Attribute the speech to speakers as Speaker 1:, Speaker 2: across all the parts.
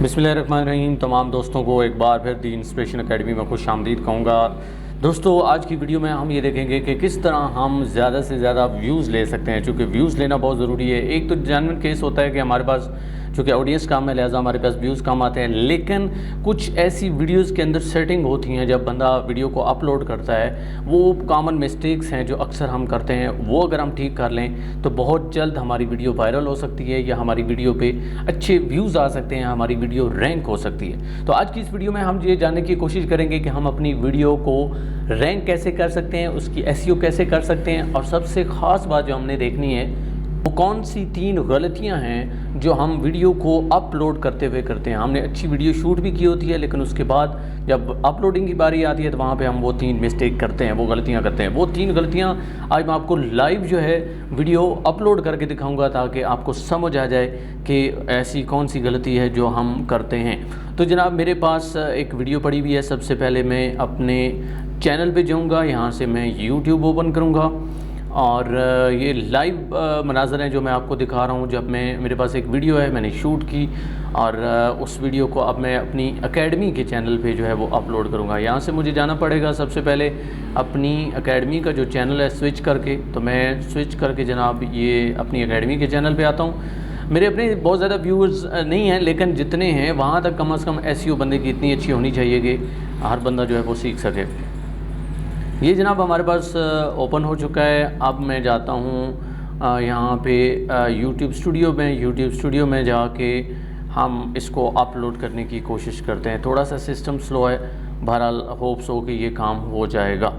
Speaker 1: बिस्मिल्लाहिर्रहमानिर्रहीम। तमाम दोस्तों को एक बार फिर दी इंस्पिरेशन एकेडमी में खुश आमदीद कहूँगा। दोस्तों, आज की वीडियो में हम ये देखेंगे कि किस तरह हम ज़्यादा से ज़्यादा व्यूज़ ले सकते हैं, चूँकि व्यूज़ लेना बहुत ज़रूरी है। एक तो जेन्युइन केस होता है कि हमारे पास चूँकि ऑडियंस कम है, लिहाजा हमारे पास व्यूज़ कम आते हैं, लेकिन कुछ ऐसी वीडियोज़ के अंदर सेटिंग होती हैं जब बंदा वीडियो को अपलोड करता है, वो कॉमन मिस्टेक्स हैं जो अक्सर हम करते हैं, वो अगर हम ठीक कर लें तो बहुत जल्द हमारी वीडियो वायरल हो सकती है या हमारी वीडियो पे अच्छे व्यूज़ आ सकते हैं, हमारी वीडियो रैंक हो सकती है। तो आज की इस वीडियो में हम ये जानने की कोशिश करेंगे कि हम अपनी वीडियो को रैंक कैसे कर सकते हैं, उसकी एसईओ कैसे कर सकते हैं, और सबसे ख़ास बात जो हमने देखनी है वो कौन सी 3 गलतियां हैं जो हम वीडियो को अपलोड करते हुए करते हैं। हमने अच्छी वीडियो शूट भी की होती है, लेकिन उसके बाद जब अपलोडिंग की बारी आती है तो वहाँ पे हम वो 3 मिस्टेक करते हैं, वो गलतियाँ करते हैं। वो 3 गलतियाँ आज मैं आपको लाइव जो है वीडियो अपलोड करके दिखाऊंगा, ताकि आपको समझ आ जाए कि ऐसी कौन सी गलती है जो हम करते हैं। तो जनाब, मेरे पास एक वीडियो पड़ी हुई है। सबसे पहले मैं अपने चैनल पर जाऊँगा, यहाँ से मैं यूट्यूब ओपन करूँगा और ये लाइव मनाज़र हैं जो मैं आपको दिखा रहा हूँ। जब मेरे पास एक वीडियो है, मैंने शूट की, और उस वीडियो को अब मैं अपनी एकेडमी के चैनल पे जो है वो अपलोड करूँगा। यहाँ से मुझे जाना पड़ेगा सबसे पहले अपनी एकेडमी का जो चैनल है स्विच करके। तो मैं स्विच करके जनाब ये अपनी एकेडमी के चैनल पे आता हूँ। मेरे अपने बहुत ज़्यादा व्यूअर्स नहीं हैं, लेकिन जितने हैं वहाँ तक कम से कम एसईओ बंदे की इतनी अच्छी होनी चाहिए कि हर बंदा जो है वो सीख सके। ये जनाब हमारे पास ओपन हो चुका है। अब मैं जाता हूँ यहाँ पे यूट्यूब स्टूडियो में जाके हम इसको अपलोड करने की कोशिश करते हैं। थोड़ा सा सिस्टम स्लो है, बहरहाल होप्स हो कि ये काम हो जाएगा।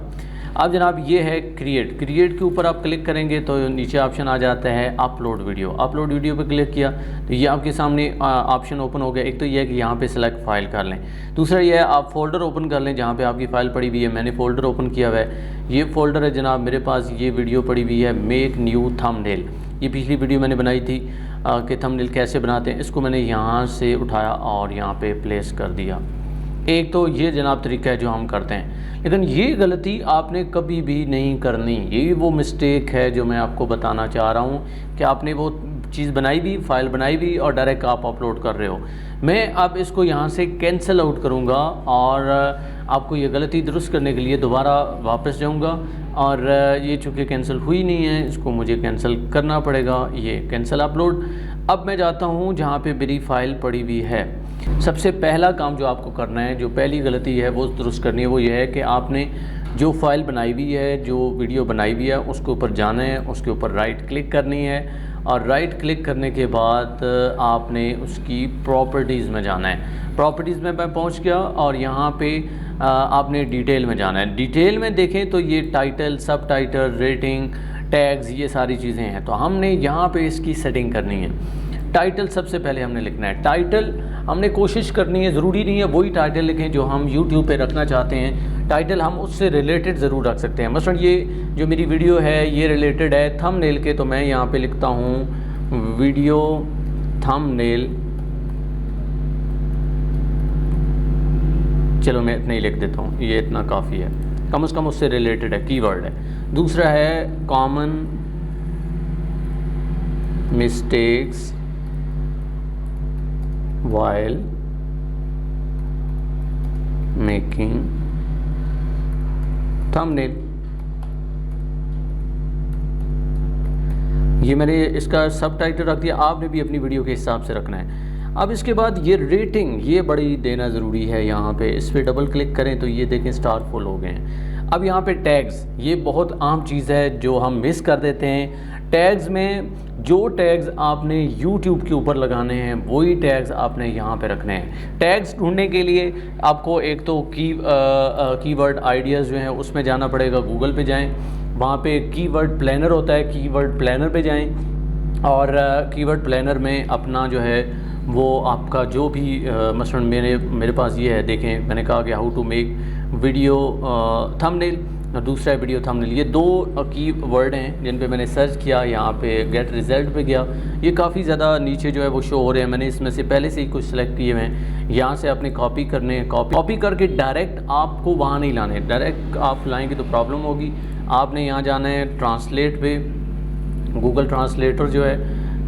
Speaker 1: अब जनाब ये है क्रिएट के ऊपर आप क्लिक करेंगे तो नीचे ऑप्शन आ जाता है अपलोड वीडियो पे क्लिक किया तो ये आपके सामने ऑप्शन ओपन हो गया। एक तो ये है कि यहाँ पे सेलेक्ट फ़ाइल कर लें, दूसरा ये है आप फोल्डर ओपन कर लें जहाँ पे आपकी फ़ाइल पड़ी हुई है। मैंने फ़ोल्डर ओपन किया हुआ है। ये फ़ोल्डर है जनाब, मेरे पास ये वीडियो पड़ी हुई है मेक न्यू थंबनेल। ये पिछली वीडियो मैंने बनाई थी कि थंबनेल कैसे बनाते हैं। इसको मैंने यहाँ से उठाया और यहाँ पे प्लेस कर दिया। एक तो ये जनाब तरीका है जो हम करते हैं, लेकिन ये गलती आपने कभी भी नहीं करनी। ये वो मिस्टेक है जो मैं आपको बताना चाह रहा हूँ कि आपने वो चीज़ बनाई भी, फाइल बनाई भी, और डायरेक्ट आप अपलोड कर रहे हो। मैं अब इसको यहाँ से कैंसिल आउट करूँगा और आपको ये गलती दुरुस्त करने के लिए दोबारा वापस जाऊँगा। और ये चूँकि कैंसिल हुई नहीं है, इसको मुझे कैंसिल करना पड़ेगा। ये कैंसिल अपलोड। अब मैं जाता हूँ जहाँ पे मेरी फ़ाइल पड़ी हुई है। सबसे पहला काम जो आपको करना है, जो पहली गलती है वो दुरुस्त करनी है, वो ये है कि आपने जो फ़ाइल बनाई हुई है, जो वीडियो बनाई हुई है, उसके ऊपर जाना है, उसके ऊपर राइट क्लिक करनी है, और राइट क्लिक करने के बाद आपने उसकी प्रॉपर्टीज़ में जाना है। प्रॉपर्टीज़ में मैं पहुंच गया और यहाँ पे आपने डिटेल में जाना है। डिटेल में देखें तो ये टाइटल, सब टाइटल, रेटिंग, टैग्स, ये सारी चीज़ें हैं। तो हमने यहाँ पे इसकी सेटिंग करनी है। टाइटल सबसे पहले हमने लिखना है। टाइटल हमने कोशिश करनी है, ज़रूरी नहीं है वही टाइटल लिखें जो हम YouTube पे रखना चाहते हैं। टाइटल हम उससे रिलेटेड ज़रूर रख सकते हैं। मसलन ये जो मेरी वीडियो है ये रिलेटेड है थंबनेल के, तो मैं यहाँ पे लिखता हूँ वीडियो थंबनेल। चलो मैं इतना ही लिख देता हूँ, ये इतना काफ़ी है, कम से कम उससे रिलेटेड है, कीवर्ड है। दूसरा है common mistakes while making thumbnail। ये मैंने इसका सब टाइटल रख दिया, आपने भी अपनी वीडियो के हिसाब से रखना है। अब इसके बाद ये रेटिंग, ये बड़ी देना ज़रूरी है। यहाँ पे इस पर डबल क्लिक करें तो ये देखें स्टार फुल हो गए हैं। अब यहाँ पे टैग्स, ये बहुत आम चीज़ है जो हम मिस कर देते हैं। टैग्स में जो टैग्स आपने YouTube के ऊपर लगाने हैं वही टैग्स आपने यहाँ पे रखने हैं। टैग्स ढूंढने के लिए आपको एक तो कीवर्ड आइडियाज़ जो हैं उसमें जाना पड़ेगा। गूगल पे जाएं, वहाँ पे कीवर्ड प्लानर होता है, कीवर्ड प्लानर पे जाएं, और कीवर्ड प्लानर में अपना जो है वो आपका जो भी मसलन मेरे पास ये है, देखें मैंने कहा कि how to make video thumbnail, दूसरा वीडियो थंबनेल। ये 2 की वर्ड हैं जिन पे मैंने सर्च किया। यहाँ पे गेट रिज़ल्ट पे गया, ये काफ़ी ज़्यादा नीचे जो है वो शो हो रहे हैं। मैंने इसमें से पहले से ही कुछ सिलेक्ट किए हुए हैं। यहाँ से आपने कॉपी करने हैं, कॉपी करके डायरेक्ट आपको वहाँ नहीं लाने, डायरेक्ट आप लाएंगे तो प्रॉब्लम होगी। आपने यहाँ जाना है ट्रांसलेट पे, गूगल ट्रांसलेटर जो है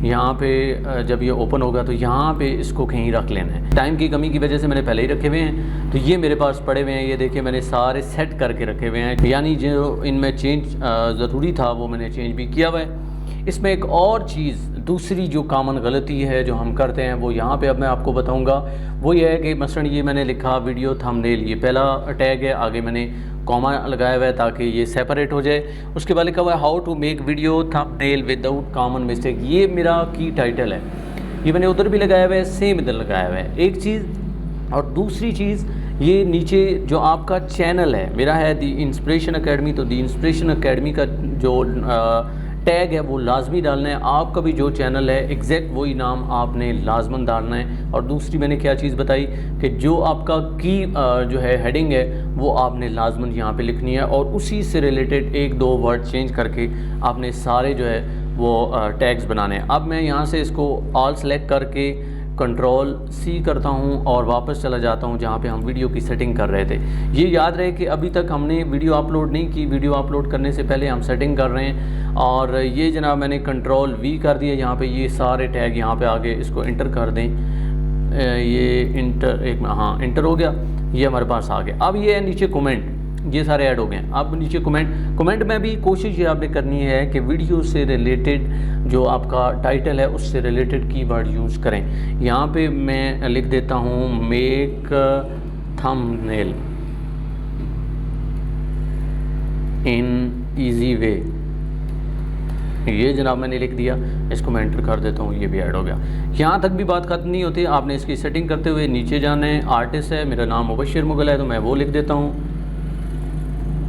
Speaker 1: यहाँ पे जब ये ओपन होगा तो यहाँ पे इसको कहीं रख लेना है। टाइम की कमी की वजह से मैंने पहले ही रखे हुए हैं, तो ये मेरे पास पड़े हुए हैं। ये देखिए मैंने सारे सेट करके रखे हुए हैं, यानी जो इनमें चेंज ज़रूरी था वो मैंने चेंज भी किया हुआ है। इसमें एक और चीज़, दूसरी जो कॉमन गलती है जो हम करते हैं वो यहाँ पे अब मैं आपको बताऊँगा। वो ये है कि मसलन ये मैंने लिखा वीडियो थंबनेल, ये पहला टैग है, आगे मैंने कॉमा लगाया हुआ है ताकि ये सेपरेट हो जाए। उसके बाद लिखा हुआ है how to make video thumbnail without common mistake. ये मेरा की टाइटल है, ये मैंने उधर भी लगाया हुआ है, सेम इधर लगाया हुआ है, एक चीज़। और दूसरी चीज़, ये नीचे जो आपका चैनल है मेरा है दी इंस्पिरेशन अकेडमी, तो दी इंस्पिरेशन अकेडमी का जो टैग है वो लाजमी डालना है। आपका भी जो चैनल है एग्जैक्ट वही नाम आपने लाजमन डालना है। और दूसरी मैंने क्या चीज़ बताई कि जो आपका की जो है हेडिंग है वो आपने लाजमन यहाँ पे लिखनी है, और उसी से रिलेटेड एक दो वर्ड चेंज करके आपने सारे जो है वो टैग्स बनाने हैं। अब मैं यहाँ से इसको ऑल सेलेक्ट करके Ctrl+C करता हूँ और वापस चला जाता हूँ जहाँ पे हम वीडियो की सेटिंग कर रहे थे। ये याद रहे कि अभी तक हमने वीडियो अपलोड नहीं की, वीडियो अपलोड करने से पहले हम सेटिंग कर रहे हैं। और ये जनाब मैंने Ctrl+V कर दिया, यहाँ पे ये सारे टैग यहाँ पे आगे, इसको इंटर कर दें। ये इंटर इंटर हो गया, ये हमारे पास आ गया। अब ये है नीचे कमेंट, ये सारे ऐड हो गए हैं। अब नीचे कमेंट में भी कोशिश ये आपने करनी है कि वीडियो से रिलेटेड जो आपका टाइटल है उससे रिलेटेड कीवर्ड यूज़ करें। यहाँ पे मैं लिख देता हूँ make thumbnail in easy way, ये जनाब मैंने लिख दिया। इसको मैं एंटर कर देता हूँ, ये भी ऐड हो गया। यहाँ तक भी बात ख़त्म नहीं होती, आपने इसकी सेटिंग करते हुए नीचे जाना है। आर्टिस्ट है, मेरा नाम मुबशिर मुगल है, तो मैं वो लिख देता हूँ।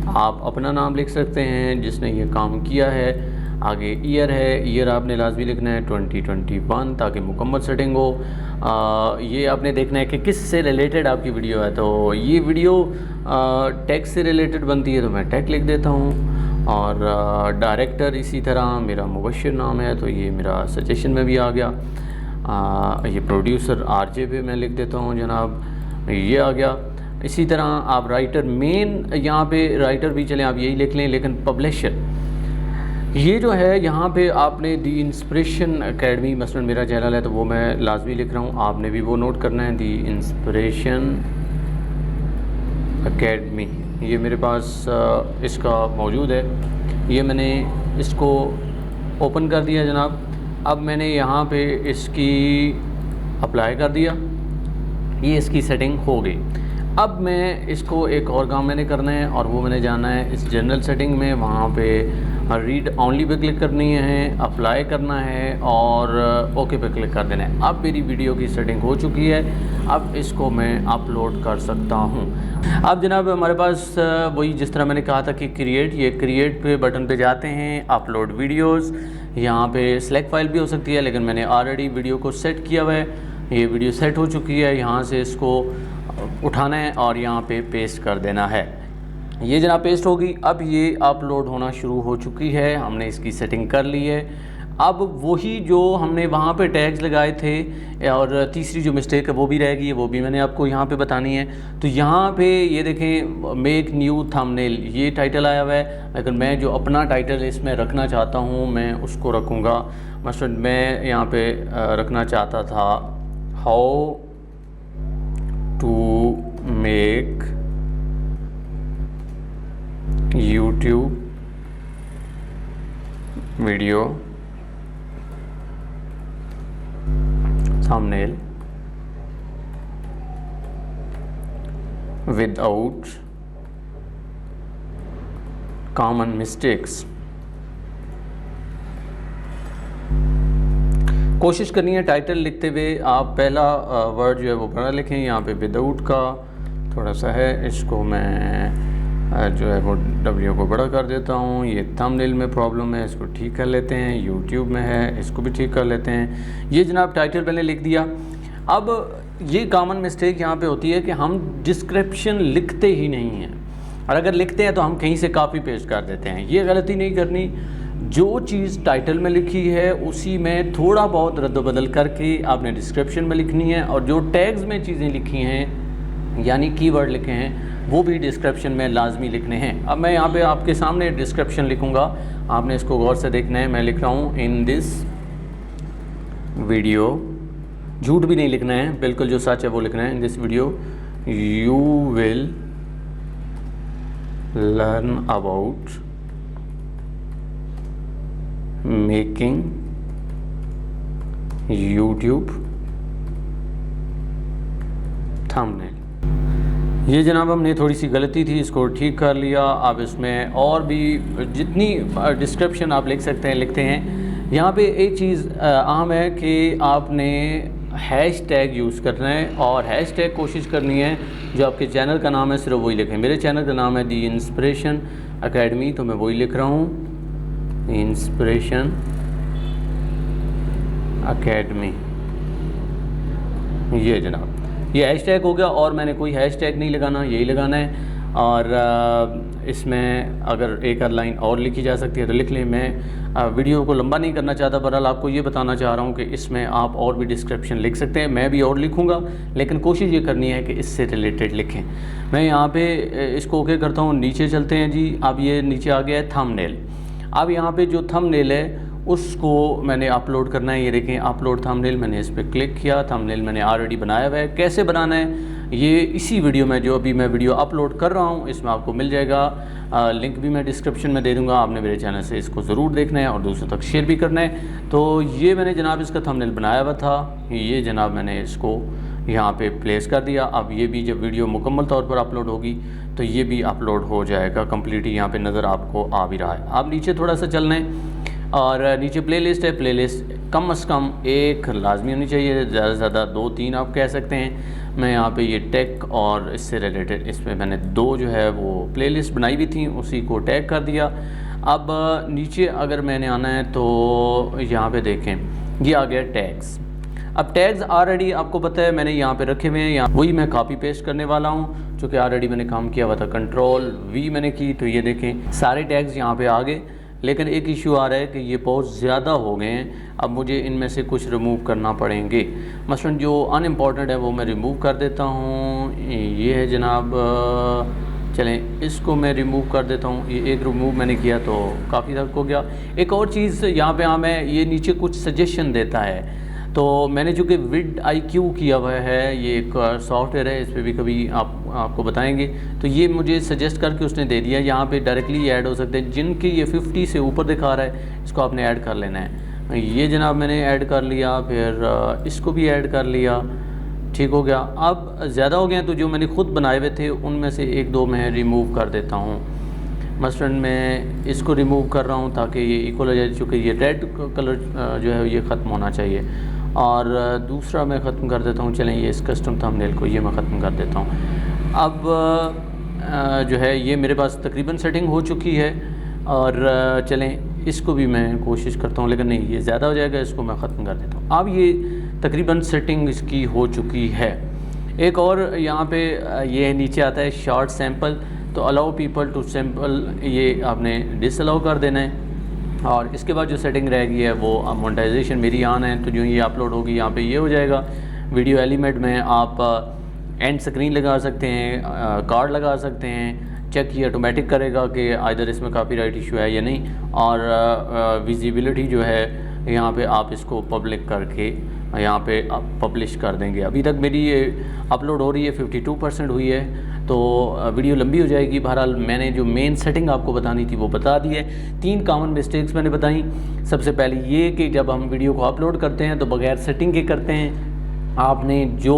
Speaker 1: आप अपना नाम लिख सकते हैं जिसने ये काम किया है। आगे ईयर है, ईयर आपने लाजमी लिखना है 2021 ताकि मुकम्मल सेटिंग हो। ये आपने देखना है कि किस से रिलेटेड आपकी वीडियो है। तो ये वीडियो टेक से रिलेटेड बनती है तो मैं टेक लिख देता हूँ। और डायरेक्टर इसी तरह मेरा मुबशिर नाम है तो ये मेरा सजेशन में भी आ गया। ये प्रोड्यूसर आरजे पे मैं लिख देता हूँ जनाब, ये आ गया। इसी तरह आप राइटर, मेन यहाँ पे राइटर भी चलें आप यही लिख लें, लेकिन पब्लिशर ये जो है यहाँ पे आपने दी इंस्पिरेशन अकेडमी मसलन मेरा चैनल है तो वो मैं लाजमी लिख रहा हूँ, आपने भी वो नोट करना है। दी इंस्पिरेशन अकेडमी ये मेरे पास इसका मौजूद है, ये मैंने इसको ओपन कर दिया जनाब। अब मैंने यहाँ पे इसकी अप्लाई कर दिया, ये इसकी सेटिंग हो गई। अब मैं इसको एक और काम मैंने करना है और वो मैंने जाना है इस जनरल सेटिंग में, वहाँ पे रीड ओनली पे क्लिक करनी है, अप्लाई करना है और ओके पे क्लिक कर देना है। अब मेरी वीडियो की सेटिंग हो चुकी है, अब इसको मैं अपलोड कर सकता हूँ। अब जनाब हमारे पास वही जिस तरह मैंने कहा था कि क्रिएट, ये क्रिएट पे बटन पे जाते हैं, अपलोड वीडियोज़, यहाँ पे सेलेक्ट फाइल भी हो सकती है लेकिन मैंने ऑलरेडी वीडियो को सेट किया हुआ है। ये वीडियो सेट हो चुकी है, यहाँ से इसको उठाना है और यहाँ पे पेस्ट कर देना है। ये जनाब पेस्ट होगी। अब ये अपलोड होना शुरू हो चुकी है, हमने इसकी सेटिंग कर ली है। अब वही जो हमने वहाँ पे टैग्स लगाए थे और तीसरी जो मिस्टेक है वो भी रह गई है, वो भी मैंने आपको यहाँ पे बतानी है। तो यहाँ पे ये देखें मेक न्यू थंबनेल ये टाइटल आया हुआ है, लेकिन मैं जो अपना टाइटल इसमें रखना चाहता हूँ मैं उसको रखूँगा। मसलन मैं यहाँ पे रखना चाहता था how to make YouTube video thumbnail without common mistakes। कोशिश करनी है टाइटल लिखते हुए आप पहला वर्ड जो है वो बड़ा लिखें। यहाँ पे विदाउट का थोड़ा सा है, इसको मैं जो है वो W को बड़ा कर देता हूँ। ये थंबनेल में प्रॉब्लम है, इसको ठीक कर लेते हैं। यूट्यूब में है, इसको भी ठीक कर लेते हैं। ये जनाब टाइटल मैंने लिख दिया। अब ये कॉमन मिस्टेक यहाँ पे होती है कि हम डिस्क्रिप्शन लिखते ही नहीं हैं, और अगर लिखते हैं तो हम कहीं से कॉपी पेस्ट कर देते हैं। ये गलती नहीं करनी, जो चीज़ टाइटल में लिखी है उसी में थोड़ा बहुत रद्द-बदल करके आपने डिस्क्रिप्शन में लिखनी है, और जो टैग्स में चीज़ें लिखी हैं यानी कीवर्ड लिखे हैं वो भी डिस्क्रिप्शन में लाजमी लिखने हैं। अब मैं यहाँ पे आपके सामने डिस्क्रिप्शन लिखूँगा, आपने इसको गौर से देखना है। मैं लिख रहा हूँ इन दिस वीडियो, झूठ भी नहीं लिखना है, बिल्कुल जो सच है वो लिखना है। In this video you will learn about making YouTube thumbnail. ये जनाब हमने थोड़ी सी गलती थी, इसको ठीक कर लिया। आप इसमें और भी जितनी डिस्क्रिप्शन आप लिख सकते हैं लिखते हैं। यहाँ पे एक चीज़ अहम है कि आपने हैश टैग यूज़ करना है, और हैश टैग कोशिश करनी है जो आपके चैनल का नाम है सिर्फ वही लिखें। मेरे चैनल का नाम है दी इंस्पिरेशन एकेडमी, तो मैं वही लिख रहा हूँ, इंस्पिरेशन एकेडमी। ये जनाब ये हैशटैग हो गया, और मैंने कोई हैशटैग नहीं लगाना, यही लगाना है। और इसमें अगर एक आध लाइन और लिखी जा सकती है तो लिख लें। मैं वीडियो को लंबा नहीं करना चाहता, बहरहाल आपको ये बताना चाह रहा हूँ कि इसमें आप और भी डिस्क्रिप्शन लिख सकते हैं। मैं भी और लिखूँगा, लेकिन कोशिश ये करनी है कि इससे रिलेटेड लिखें। मैं यहाँ पे इसको ओके करता हूँ, नीचे चलते हैं जी। अब ये नीचे आ गया है थंबनेल। अब यहाँ पे जो थंबनेल है उसको मैंने अपलोड करना है। ये देखें अपलोड थंबनेल, मैंने इस पर क्लिक किया। थंबनेल मैंने ऑलरेडी बनाया हुआ है। कैसे बनाना है ये इसी वीडियो में, जो अभी मैं वीडियो अपलोड कर रहा हूँ, इसमें आपको मिल जाएगा। लिंक भी मैं डिस्क्रिप्शन में दे दूँगा। आपने मेरे चैनल से इसको ज़रूर देखना है और दूसरों तक शेयर भी करना है। तो ये मैंने जनाब इसका थंबनेल बनाया हुआ था। ये जनाब मैंने इसको यहाँ पे प्लेस कर दिया। अब ये भी जब वीडियो मुकम्मल तौर पर अपलोड होगी तो ये भी अपलोड हो जाएगा कंप्लीट। यहाँ पे नज़र आपको आ भी रहा है। आप नीचे थोड़ा सा चलना है, और नीचे प्लेलिस्ट है। प्लेलिस्ट कम से कम एक लाजमी होनी चाहिए, ज़्यादा से ज़्यादा 2-3 आप कह सकते हैं। मैं यहाँ पे ये टेक और इससे रिलेटेड इसमें मैंने 2 जो है वो प्लेलिस्ट बनाई हुई थी, उसी को टैग कर दिया। अब नीचे अगर मैंने आना है तो यहाँ पे देखें, ये आ गया टैग्स। अब टैग्स ऑलरेडी आपको पता है मैंने यहाँ पे रखे हुए हैं, यहाँ वही मैं कॉपी पेस्ट करने वाला हूँ, चूँकि ऑलरेडी मैंने काम किया हुआ था। Ctrl+V मैंने की, तो ये देखें सारे टैग्स यहाँ पे आ गए। लेकिन एक इशू आ रहा है कि ये बहुत ज़्यादा हो गए हैं। अब मुझे इनमें से कुछ रिमूव करना पड़ेंगे। मसलन जो अनइम्पॉर्टेंट है वो मैं रिमूव कर देता हूँ। ये है जनाब, चलें इसको मैं रिमूव कर देता हूँ। ये एक रिमूव मैंने किया तो काफ़ी तक हो गया। एक और चीज़ यहाँ पे हाँ, मैं ये नीचे कुछ सजेशन देता है, तो मैंने चूँकि vidIQ किया हुआ है, ये एक सॉफ्टवेयर है, इस पर भी कभी आपको बताएंगे। तो ये मुझे सजेस्ट करके उसने दे दिया। यहाँ पे डायरेक्टली ऐड हो सकते हैं। जिनके ये 50 से ऊपर दिखा रहा है इसको आपने ऐड कर लेना है। ये जनाब मैंने ऐड कर लिया, फिर इसको भी ऐड कर लिया, ठीक हो गया। अब ज़्यादा हो गए हैं तो जो मैंने ख़ुद बनाए हुए थे उनमें से 1-2 मैं रिमूव कर देता हूँ। मसलन मैं इसको रिमूव कर रहा हूँ ताकि ये इक्वल हो जाए, चूँकि ये रेड कलर जो है ये ख़त्म होना चाहिए। और दूसरा मैं ख़त्म कर देता हूँ। चलें ये इस कस्टम थंबनेल को ये मैं ख़त्म कर देता हूँ। अब जो है ये मेरे पास तकरीबन सेटिंग हो चुकी है, और चलें इसको भी मैं कोशिश करता हूँ, लेकिन नहीं ये ज़्यादा हो जाएगा, इसको मैं ख़त्म कर देता हूँ। अब ये तकरीबन सेटिंग इसकी हो चुकी है। एक और यहाँ पे ये नीचे आता है शॉर्ट सैम्पल, तो अलाउ पीपल टू सैम्पल, ये आपने डिसअलाउ कर देना है। और इसके बाद जो सेटिंग रहेगी है वो मोनेटाइजेशन मेरी ऑन है, तो जो ये अपलोड होगी यहाँ पे ये हो जाएगा। वीडियो एलिमेंट में आप एंड स्क्रीन लगा सकते हैं, कार्ड लगा सकते हैं। चेक ये ऑटोमेटिक करेगा कि आइदर इसमें कॉपीराइट इशू है या नहीं। और विजिबिलिटी जो है यहाँ पे आप इसको पब्लिक करके यहाँ पे आप पब्लिश कर देंगे। अभी तक मेरी ये अपलोड हो रही है, 52% हुई है, तो वीडियो लंबी हो जाएगी। बहरहाल मैंने जो मेन सेटिंग आपको बतानी थी वो बता दी है। 3 कॉमन मिस्टेक्स मैंने बताई। सबसे पहले ये कि जब हम वीडियो को अपलोड करते हैं तो बगैर सेटिंग के करते हैं। आपने जो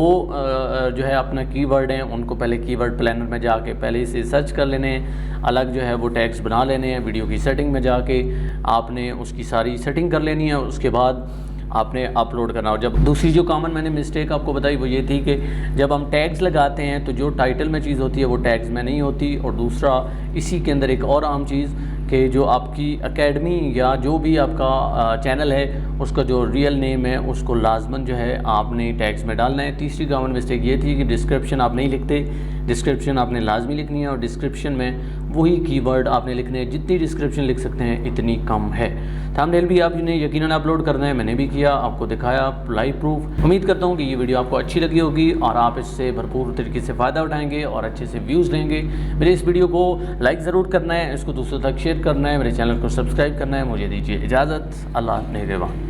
Speaker 1: है अपना कीवर्ड हैं उनको पहले कीवर्ड प्लानर में जाके पहले से सर्च कर लेने हैं, अलग जो है वो टैग्स बना लेने हैं। वीडियो की सेटिंग में जाके आपने उसकी सारी सेटिंग कर लेनी है, उसके बाद आपने अपलोड करना। और जब दूसरी जो कॉमन मैंने मिस्टेक आपको बताई वो ये थी कि जब हम टैग्स लगाते हैं तो जो टाइटल में चीज़ होती है वो टैग्स में नहीं होती। और दूसरा इसी के अंदर एक और आम चीज़ कि जो आपकी एकेडमी या जो भी आपका चैनल है उसका जो रियल नेम है उसको लाजमन जो है आपने टैग्स में डालना है। तीसरी कॉमन मिस्टेक ये थी कि डिस्क्रिप्शन आप नहीं लिखते। डिस्क्रिप्शन आपने लाजमी लिखनी है, और डिस्क्रिप्शन में वही कीवर्ड आपने लिखने हैं। जितनी डिस्क्रिप्शन लिख सकते हैं इतनी कम है। थंबनेल भी आपने यकीनन अपलोड करना है, मैंने भी किया, आपको दिखाया लाइव प्रूफ। उम्मीद करता हूँ कि ये वीडियो आपको अच्छी लगी होगी और आप इससे भरपूर तरीके से फ़ायदा उठाएंगे और अच्छे से व्यूज़ लेंगे। मेरे इस वीडियो को लाइक ज़रूर करना है, इसको दूसरों तक शेयर करना है, मेरे चैनल को सब्सक्राइब करना है। मुझे दीजिए इजाज़त। अल्लाह निगहबान।